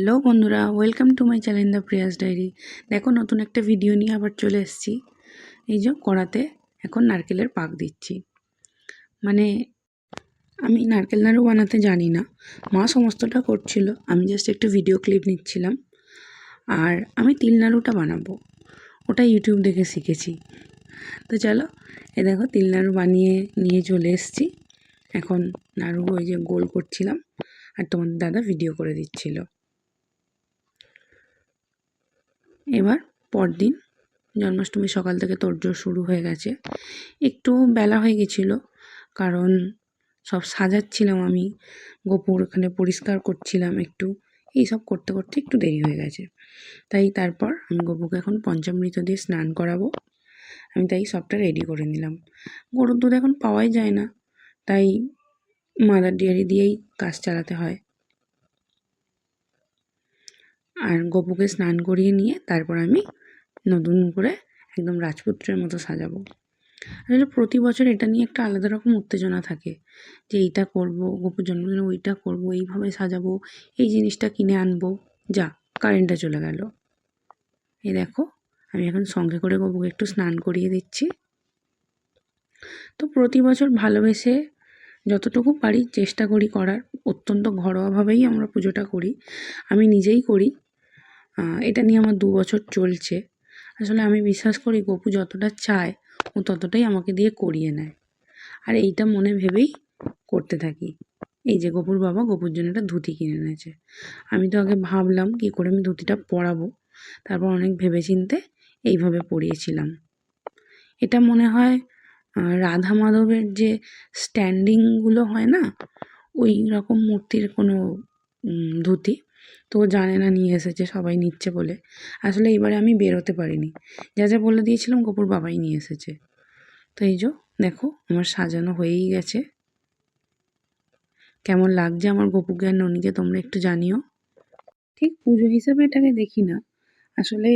Hello বন্ধুরা, welcome to my channel the Priya's diary. দেখো, নতুন একটা ভিডিও নিয়ে আবার চলে এসেছি। এই যে কড়াতে এখন নারকেলের পাক দিচ্ছি। মানে আমি নারকেল নাড়ু বানাতে জানি না, মা সমস্তটা করছিল, আমি জাস্ট একটু ভিডিও ক্লিপ নিচ্ছিলাম। আর আমি তিল নাড়ুটা বানাবো, ওটা ইউটিউব দেখে শিখেছি। তো চলো, দেখো তিল নাড়ু বানিয়ে নিয়ে চলে এসেছি। এখন নাড়ু ওই যে গোল করছিলাম, আর তোমাদের দাদা ভিডিও করে দিচ্ছিল। এবার পরদিন জন্মাষ্টমী সকাল থেকে তোড়জোড় শুরু হয়ে গেছে। একটু বেলা হয়ে গেছিলো, কারণ সব সাজাচ্ছিলাম আমি, গোপুর ওখানে পরিষ্কার করছিলাম একটু, এইসব করতে করতে একটু দেরি হয়ে গেছে। তাই তারপর আমি গোপুকে এখন পঞ্চামৃত দিয়ে স্নান করাবো, আমি তাই সবটা রেডি করে নিলাম। গরুর দুধ এখন পাওয়াই যায় না, তাই মাদার ডেয়ারি দিয়েই কাজ চালাতে হয়। আর গোপুকে স্নান করিয়ে নিয়ে তারপর আমি নতুন করে একদম রাজপুত্রের মতো সাজাবো। আসলে প্রতি বছর এটা নিয়ে একটা আলাদা রকম উত্তেজনা থাকে, যে এইটা করবো, গোপুর জন্মদিনে ওইটা করবো, এইভাবে সাজাবো, এই জিনিসটা কিনে আনবো। যা, কারেন্টটা চলে গেল। এই দেখো, আমি এখন সঙ্গে করে গোপুকে একটু স্নান করিয়ে দিচ্ছি। তো প্রতি বছর ভালোবেসে যতটুকু পারি চেষ্টা করি করার। অত্যন্ত ঘরোয়াভাবেই আমরা পুজোটা করি, আমি নিজেই করি। এটা নিয়ে আমার 2 বছর চলছে। আসলে আমি বিশ্বাস করি গোপু যতটা চায় ও ততটাই আমাকে দিয়ে করিয়ে নেয়, আর এইটা মনে ভেবেই করতে থাকি। এই যে গোপুর বাবা গোপুর জন্য একটা ধুতি কিনে এনেছে। আমি তো আগে ভাবলাম কী করে আমি ধুতিটা পরাবো, তারপর অনেক ভেবেচিন্তে এইভাবে পরিয়েছিলাম। এটা মনে হয় রাধা মাধবের যে স্ট্যান্ডিংগুলো হয় না, ওই রকম মূর্তির কোনো ধুতি। তো জানে না নিয়ে এসেছে, সবাই নিচ্ছে বলে। আসলে এবারে আমি বেরোতে পারিনি, যা যা বলে দিয়েছিলাম গোপুর বাবাই নিয়ে এসেছে। তো এই যে দেখো, আমার সাজানো হয়েই গেছে। কেমন লাগছে আমার গোপুকে আর ননিকে তোমরা একটু জানিও। ঠিক পুজো হিসেবে এটাকে দেখি না, আসলে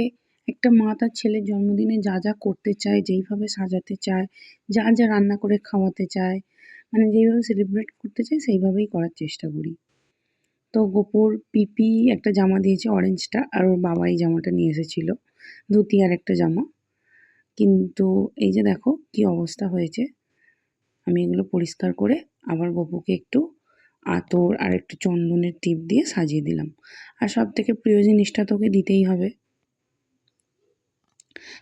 একটা মা তার ছেলের জন্মদিনে যা যা করতে চায়, যেইভাবে সাজাতে চায়, যা যা রান্না করে খাওয়াতে চায়, মানে যেইভাবে সেলিব্রেট করতে চায় সেইভাবেই করার চেষ্টা করি। তো গোপুর পিপি একটা জামা দিয়েছে অরেঞ্জটা, আর ওর বাবা এই জামাটা নিয়ে এসেছিলো, ধুতি আর একটা জামা। কিন্তু এই যে দেখো কি অবস্থা হয়েছে। আমি এগুলো পরিষ্কার করে আবার গোপুকে একটু আতর আর একটু চন্দনের টিপ দিয়ে সাজিয়ে দিলাম। আর সব থেকে প্রিয় জিনিসটা তোকে দিতেই হবে।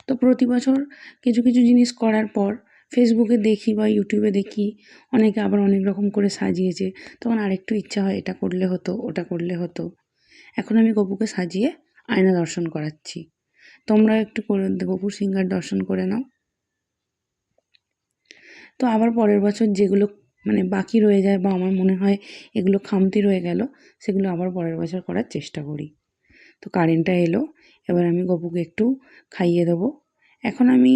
তো প্রতি বছর কিছু কিছু জিনিস করার পর ফেসবুকে দেখি বা ইউটিউবে দেখি অনেকে আবার অনেক রকম করে সাজিয়েছে, তখন আরেকটু ইচ্ছা হয় এটা করলে হতো, ওটা করলে হতো। এখন আমি গোপুকে সাজিয়ে আয়না দর্শন করাচ্ছি। তোমরা একটু করে গোপুর সিঙ্গার দর্শন করে নাও। তো আবার পরের বছর যেগুলো মানে বাকি রয়ে যায় বা আমার মনে হয় এগুলো খামতি রয়ে গেল, সেগুলো আবার পরের বছর করার চেষ্টা করি। তো কারেন্টটা এলো, এবার আমি গোপুকে একটু খাইয়ে দেবো। এখন আমি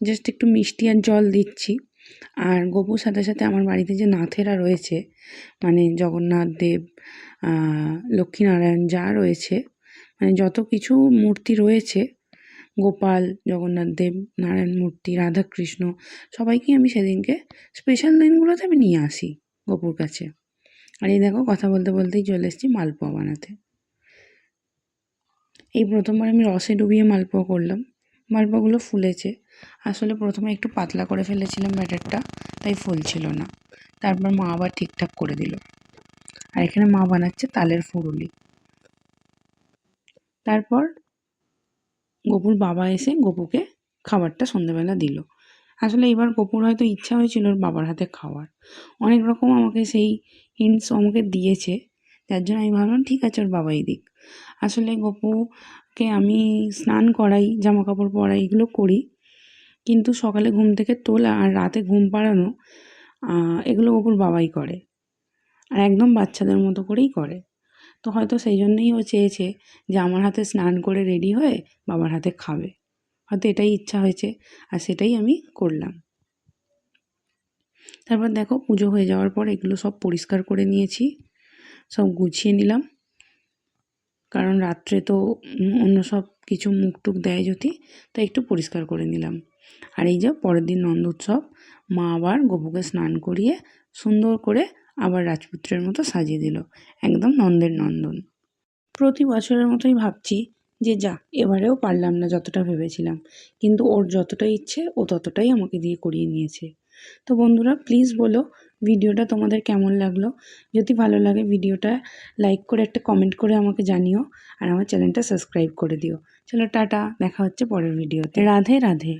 জাস্ট একটু মিষ্টি আর জল দিচ্ছি। আর গোপুর সাথে সাথে আমার বাড়িতে যে নাথেরা রয়েছে, মানে জগন্নাথ দেব, লক্ষ্মীনারায়ণ যা রয়েছে, মানে যত কিছু মূর্তি রয়েছে, গোপাল, জগন্নাথ দেব, নারায়ণ মূর্তি, রাধাকৃষ্ণ, সবাইকেই আমি সেদিনকে স্পেশাল দিনগুলোতে আমি নিয়ে আসি গোপুর কাছে। আর এই দেখো, কথা বলতে বলতেই চলে এসেছি মালপোয়া বানাতে। এই প্রথমবার আমি রসে ডুবিয়ে মালপোয়া করলাম। মালপোয়াগুলো ফুলেছে। আসলে প্রথমে একটু পাতলা করে ফেলেছিলাম ব্যাটারটা, তাই ফুলছিল না। তারপর মা আবার ঠিকঠাক করে দিল। আর এখানে মা বানাচ্ছে তালের ফুরুলি। তারপর গোপুর বাবা এসে গোপুকে খাবারটা সন্ধ্যেবেলা দিল। আসলে এবার গোপুর হয়তো ইচ্ছা হয়েছিল ওর বাবার হাতে খাওয়ার। অনেক রকম আমাকে সেই হিন্টস আমাকে দিয়েছে, যার জন্য আমি ভাবলাম ঠিক আছে ওর বাবাই দিক। আসলে গোপুকে আমি স্নান করাই, জামা কাপড় পরাই, এগুলো করি, কিন্তু সকালে ঘুম থেকে তোলা আর রাতে ঘুম পাড়ানো, এগুলো গোপুর বাবাই করে, আর একদম বাচ্চাদের মতো করেই করে। তো হয়তো সেই জন্যই ও চেয়েছে যে আমার হাতে স্নান করে রেডি হয়ে বাবার হাতে খাবে, হয়তো এটাই ইচ্ছা হয়েছে, আর সেটাই আমি করলাম। তারপর দেখো, পুজো হয়ে যাওয়ার পর এগুলো সব পরিষ্কার করে নিয়েছি, সব গুছিয়ে নিলাম, কারণ রাত্রে তো অন্য সব কিছু মুখ টুক দেয় যদি, তো একটু পরিষ্কার করে নিলাম। আর এই যে পরের দিন নন্দ উৎসব, মা আবার গোপুকে স্নান করিয়ে সুন্দর করে আবার রাজপুত্রের মতো সাজিয়ে দিল, একদম নন্দের নন্দন। প্রতি বছরের মতোই ভাবছি যে যা এবারেও পারলাম না যতটা ভেবেছিলাম, কিন্তু ওর যতটা ইচ্ছে ও ততটাই আমাকে দিয়ে করিয়ে নিয়েছে। তো বন্ধুরা প্লিজ বলো ভিডিওটা তোমাদের কেমন লাগলো। যদি ভালো লাগে ভিডিওটা লাইক করে একটা কমেন্ট করে আমাকে জানিও, আর আমার চ্যানেলটা সাবস্ক্রাইব করে দিও। চলো টাটা, দেখা হচ্ছে পরের ভিডিওতে। রাধে রাধে।